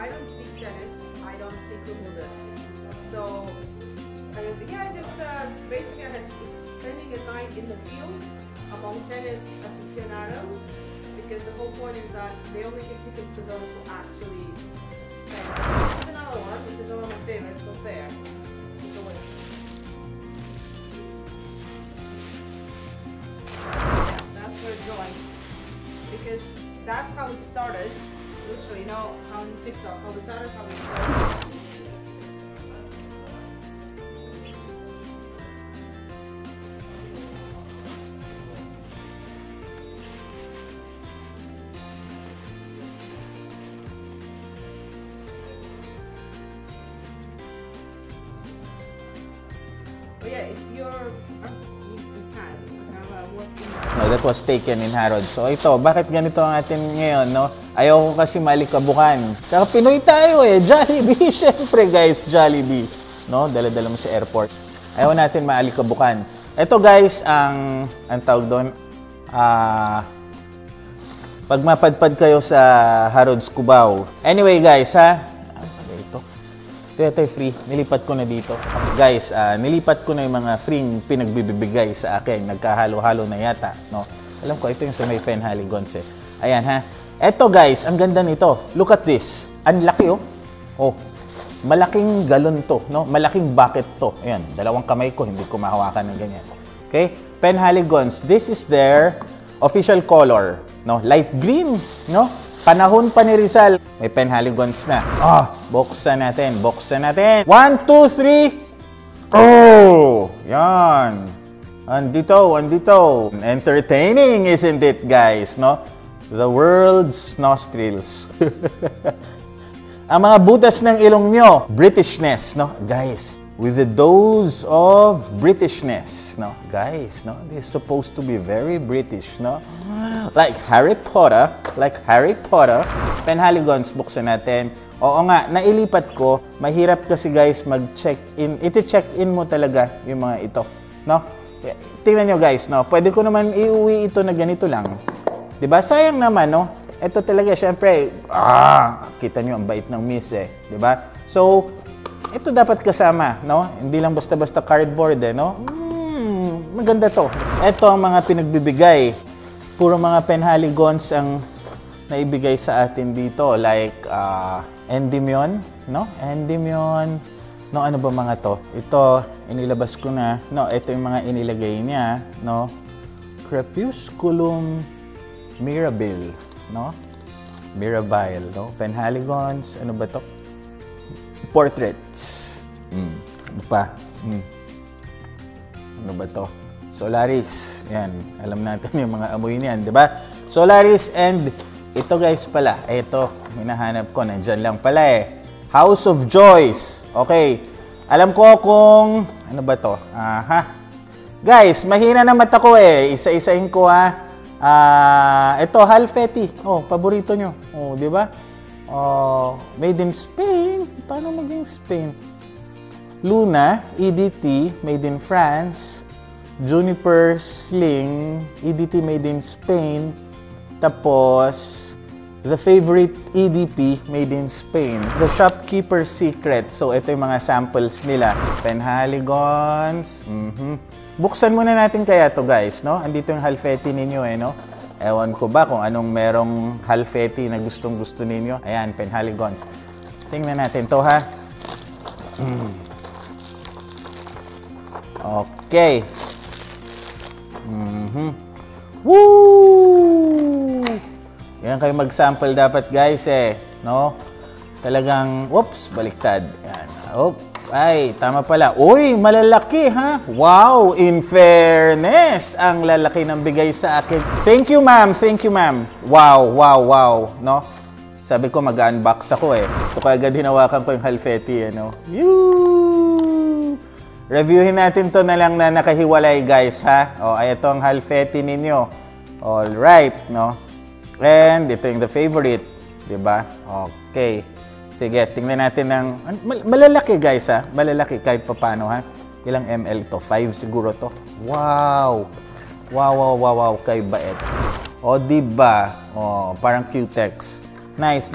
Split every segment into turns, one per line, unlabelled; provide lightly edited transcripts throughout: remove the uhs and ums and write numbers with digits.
I don't speak tennis, I don't speak Wimbledon. So, I was, yeah, just basically I had spending a night in the field among tennis aficionados, because the whole point is that they only give tickets to those who actually spend. Here's another one, which is one of my favorites, so fair. It's a win. Yeah, that's where it's going. Because that's how it started. Literally, you know, on TikTok, how it started, how it started. But yeah, if you're, you can have a working.
No, that was taken in Harrods. So ito, bakit ganito ang atin ngayon, no? Ayaw ko kasi malikabukan. Saka Pinoy tayo eh, Jollibee. Siyempre guys, Jollibee. No, dala-dala mo sa airport. Ayaw natin maalikabukan. Ito guys, ang tawag doon, pag mapadpad kayo sa Harrods, Cubao. Anyway guys, ha? Ito free. Nilipat ko na dito. Guys, nilipat ko na yung mga free pinagbibigay sa akin. Nagkahalo-halo na yata. No? Alam ko, ito yung sa may Penhaligons eh. Ayan ha. Ito guys, ang ganda nito. Look at this. Ang laki oh. Oh. Malaking galon to. No? Malaking bucket to. Ayan. Dalawang kamay ko. Hindi ko mahawakan ng ganyan. Okay? Penhaligons. This is their official color. No? Light green. No? Panahon pa ni Rizal. May Penhaligons na. Buksan natin. Buksan natin. 1, 2, 3. Oh! Yan. Andito. Entertaining, isn't it, guys? No? The world's nostrils. Ang mga butas ng ilong nyo, Britishness, no? Guys, with the dose of Britishness, no? Guys, no? They're supposed to be very British, no? Like Harry Potter. Penhaligons, buksan natin. Oo nga, nailipat ko. Mahirap kasi guys mag-check-in. Iti-check-in mo talaga yung mga ito, no? Tingnan nyo guys, no? Pwede ko naman iuwi ito na ganito lang. Diba? Sayang naman, no? Ito talaga, syempre, kita nyo ang bait ng miss eh. Diba? So, ito dapat kasama, no? Hindi lang basta-basta cardboard, eh, no? Maganda to. Ito ang mga pinagbibigay. Puro mga Penhaligons ang naibigay sa atin dito. Like, Endymion, no? Endymion. No, ano ba mga to? Ito, inilabas ko na. No, ito yung mga inilagay niya, no? Crepusculum mirabile, no? Mirabile, no? Penhaligons, ano ba to? Portraits. Ano pa? Ano ba to? Solaris. Yan. Alam natin yung mga amoy niyan, di ba? Solaris and ito guys pala. Ito, hinahanap ko. Nandyan lang pala eh. House of Joys. Okay. Alam ko kung ano ba to? Guys, mahina na mata ko eh. Isa-isahin ko ha. Ito, Halfeti. Oh, paborito nyo. Oh, di ba? Made in Spain. Paano maging Spain? Luna, EDT, made in France. Juniper Sling, EDT, made in Spain. Tapos, the favorite EDP, made in Spain. The Shopkeeper's Secret. So, ito yung mga samples nila. Penhaligons. Buksan muna natin kaya to guys, no? Andito yung Halfeti ninyo eh, no? Ewan ko ba kung anong merong Halfeti na gustong-gusto ninyo. Ayan, Penhaligons. Tingnan natin to, ha? Okay. Woo! Yan kayo mag-sample dapat guys eh, no? Talagang, whoops, baliktad. Yan. Ay, tama pala. Uy, malalaki ha? Wow, in fairness, ang lalaki ng bigay sa akin. Thank you ma'am, Wow, no? Sabi ko mag-unbox ako eh. Ito kagad hinawakan ko yung Halfeti, ano? Reviewin natin to na lang na nakahiwalay guys ha. Ay ito ang Halfeti ninyo. Alright, no? And ito yung the favorite, di ba? Okay. Sige, tingnan natin ng malalaki guys ha. Malalaki kahit paano ha. Ilang ml to? 5 siguro to. Wow. Wow, kay bait. Di ba? Parang Q-Tex. Nice.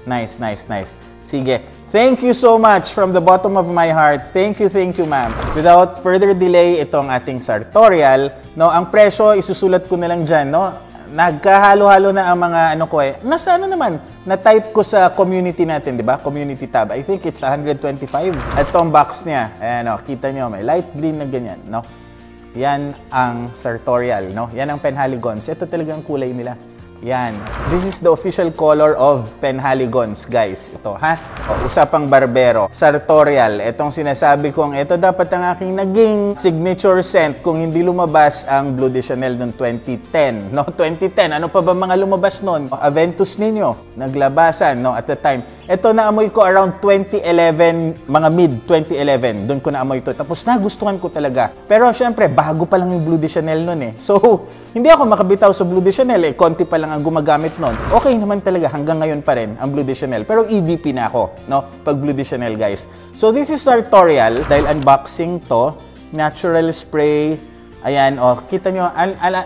Nice, nice, nice. Sige. Thank you so much from the bottom of my heart. Thank you, ma'am. Without further delay, ito ang ating sartorial. No, ang presyo, isusulat ko na lang dyan, no? Nagkahalo-halo na ang mga ano ko eh. Nasa ano naman? Na-type ko sa community natin, di ba? Community tab. I think it's 125. Ito ang box niya. Ayan, no? Kita nyo, may light green na ganyan, no? Yan ang sartorial, no? Yan ang Penhaligons. Ito talagang kulay nila. Yan. This is the official color of Penhaligons, guys. Ito, ha? O, usapang barbero. Sartorial. Itong sinasabi kong, ito dapat ang aking naging signature scent kung hindi lumabas ang Bleu de Chanel noong 2010. No, 2010. Ano pa ba mga lumabas noon? Aventus ninyo. Naglabasan, no, at the time. Ito naamoy ko around 2011, mga mid-2011. Doon ko naamoy ito. Tapos nagustuhan ko talaga. Pero syempre, bago pa lang yung Bleu de Chanel noon eh. So, hindi ako makabitaw sa Bleu de Chanel eh. Konti pa lang ang gumagamit nun. Okay naman talaga hanggang ngayon pa rin ang Bleu de Chanel. Pero EDP na ako, no? Pag Bleu de Chanel, guys. So this is sartorial dahil unboxing to. Natural spray. Ayan, oh, kita nyo.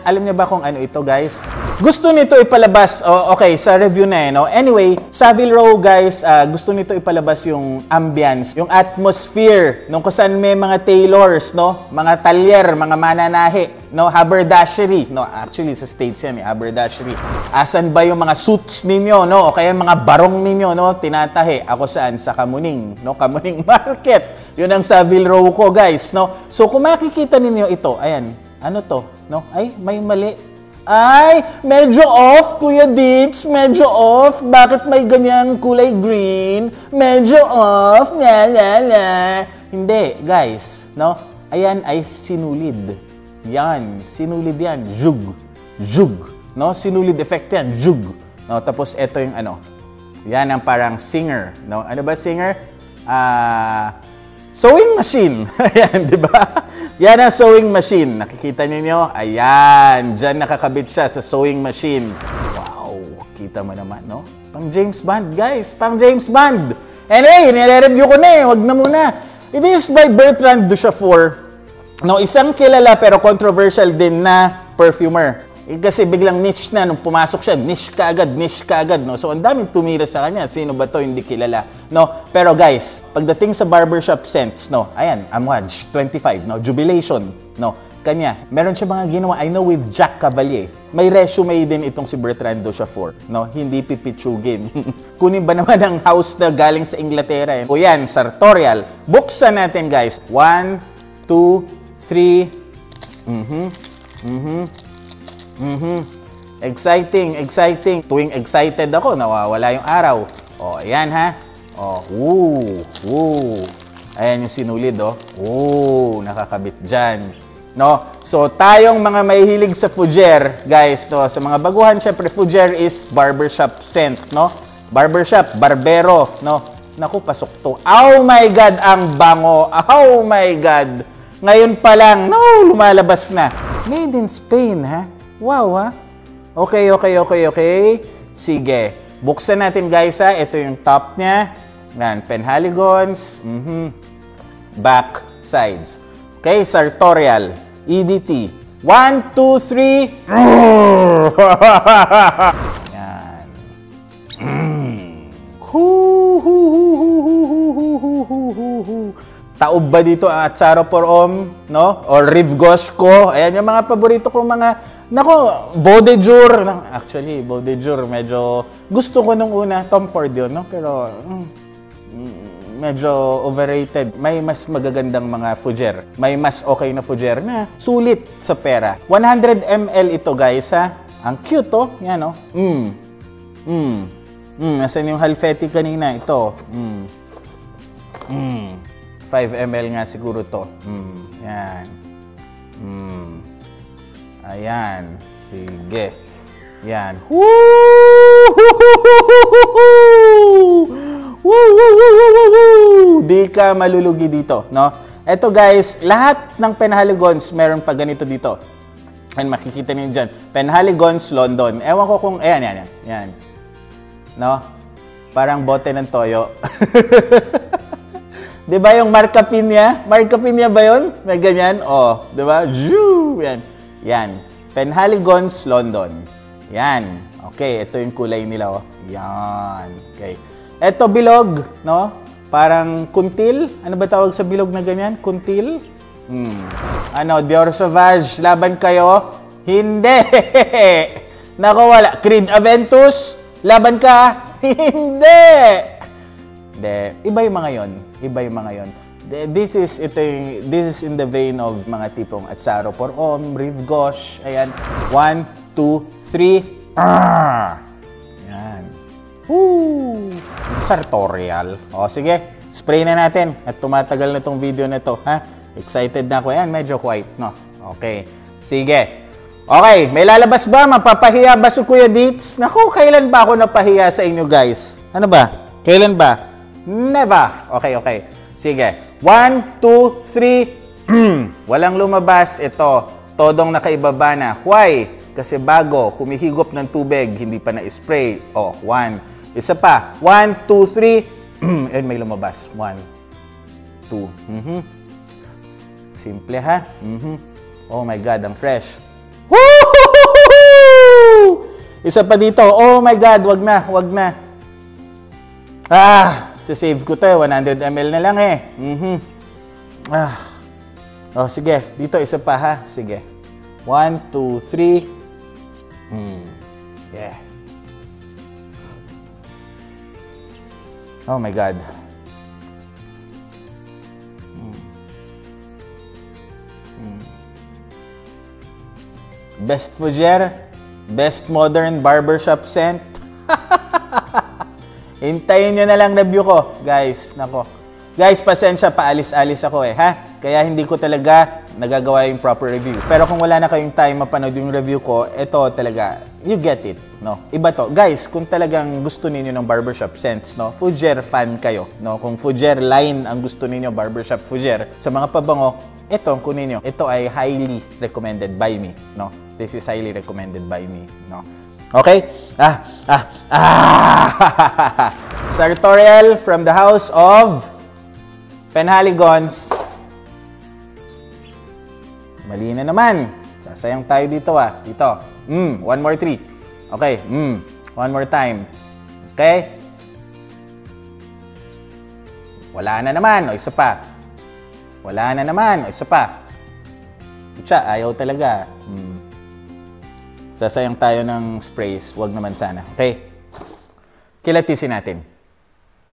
Alam niyo ba kung ano ito, guys? Gusto nito ipalabas. Oh, okay, sa review na eh, no? Anyway, Savile Row, guys, gusto nito ipalabas yung ambience, yung atmosphere, nung kung saan may mga tailors, no? Mga talyer, mga mananahe, no? Haberdashery. No, actually, sa States yan, haberdashery. Asan ba yung mga suits ninyo, no? O kaya mga barong ninyo, no? Tinatahe. Ako saan? Sa Kamuning, no? Kamuning Market. Yun ang Savile Row ko, guys, no? So, kung makikita ninyo ito, ayan, ano to, no? Ay, may mali. Ay, medyo off, Kuya Ditch. Medyo off. Bakit may ganyang kulay green? Medyo off. Hindi, guys, no? Ayan ay sinulid. Yan, sinulid yan. Jug. Jug. No? Sinulid effect yan. Jug. No? Tapos, ito yung ano. Yan ang parang singer. No? Ano ba singer? Sewing machine. Ayan, di ba? Yan ang sewing machine. Nakikita niyo? Ayan. Diyan nakakabit siya sa sewing machine. Wow. Kita mo naman, no? Pang James Bond, guys. Pang James Bond. Anyway, nire-review ko na eh. Wag na muna. It is by Bertrand Duchaufour. No, isang kilala pero controversial din na perfumer. Kasi biglang niche na, nung pumasok siya, niche ka agad, no? So, ang daming tumira sa kanya. Sino ba to? Hindi kilala, no? Pero guys, pagdating sa barbershop scents, no? Ayan, Amouage 25, no? Jubilation, no? Kanya, meron siya mga ginawa, I know, with Jack Cavalier. May resume din itong si Bertrand Duchaufour, no? Hindi pipitsugin. Kunin ba naman ang house na galing sa Inglaterra, eh? O yan, sartorial. Buksan natin, guys. 1, 2, 3. Exciting. Tuwing excited ako, nawawala yung araw. O, ayan ha. O, woo. Ayan yung sinulid, oh. Nakakabit dyan. No? So, tayong mga mahihilig sa fougere, guys, no? Sa mga baguhan, syempre, fougere is barbershop scent, no? Barbershop, barbero, no? Naku, pasok to. Oh my God, ang bango. Oh my God. Ngayon pa lang, no, lumalabas na. Made in Spain, ha? Wow, ha? Okay. Sige. Buksan natin, guys, ha? Ito yung top niya. Yan, Penhaligons. Back sides. Okay, sartorial. EDT. 1, 2, 3. Yan. Taob ba dito ang Atsaro por Om, no? Or Rivgosco. Ayan yung mga paborito kong mga. Nako, Beaudejur. Actually, Beaudejur, medyo gusto ko nung una. Tom Ford yun, no? Pero medyo overrated. May mas magagandang mga fougere. May mas okay na fougere na sulit sa pera. 100 ml ito, guys, ha? Ang cute, oh. Yan, oh. Nasaan yung Halfeti kanina? Ito. 5 ml nga siguro to. Yan. Ayan. Sige. Yan. Di ka malulugi dito, no? Eto, guys, lahat ng Penhaligons meron pa ganito dito. And makikita niyo dyan. Penhaligons, London. Ewan ko kung, ayan. No? Parang bote ng toyo. Di ba yung Marca Piña? Marca Piña ba yun? May ganyan? Di ba? Yan. Penhaligons, London. Yan. Okay, ito yung kulay nila, oh. Yan. Okay. Ito bilog, no? Parang kuntil. Ano ba tawag sa bilog na ganyan? Kuntil? Ano, Dior Sauvage, laban kayo? Hindi! Nako, wala. Creed Aventus, laban ka? Hindi! Hindi. Iba yung mga yon. Iba yung mga yon. This is in the vein of mga tipong Atsaro por Rive Gauche. Ayan. 1, 2, 3. Yan. Woo! Sartorial. O, sige. Spray na natin. At tumatagal na tong video na to. Ha? Excited na ako. Ayan, medyo white, no? Okay. Sige. Okay. May lalabas ba? Mapapahiya ba si Kuya Deets? Naku, kailan ba ako napahiya sa inyo, guys? Ano ba? Kailan ba? Never. Okay. Sige. 1, 2, 3. Walang lumabas. Ito. Todong nakaibaba na. Why? Kasi bago, humihigop ng tubig, hindi pa na-spray. Oh, 1. Isa pa. 1, 2, 3. And may lumabas. 1, 2. Simple, ha? Oh my God, ang fresh. Woo! Isa pa dito. Oh my God, wag na. Save ko to. 100 ml na lang eh. Oh, sige. Dito, isa pa, ha? Sige. 1, 2, 3. Yeah. Oh my God. Best Fougere, best modern barbershop scent. Hintayin nyo na lang review ko, guys. Nako. Guys, pasensya, paalis-alis ako eh, ha? Kaya hindi ko talaga nagagawa yung proper review. Pero kung wala na kayong time mapanood yung review ko, ito talaga, you get it, no? Iba to. Guys, kung talagang gusto niyo ng barbershop scents, no? Fougere fan kayo, no? Kung Fougere line ang gusto niyo, barbershop Fougere, sa mga pabango, ito ang kunin nyo. Ito ay highly recommended by me, no? This is highly recommended by me, no? Okay? Sartorial from the house of Penhaligons. Mali na naman. Sasayang tayo dito, ah. Dito. 1 more 3. Okay. 1 more time. Okay? Wala na naman. O, isa pa. Wala na naman. O, isa pa. Pucha, ayaw talaga. Sasayang tayo ng sprays. Wag naman sana. Okay? Kilatisin natin.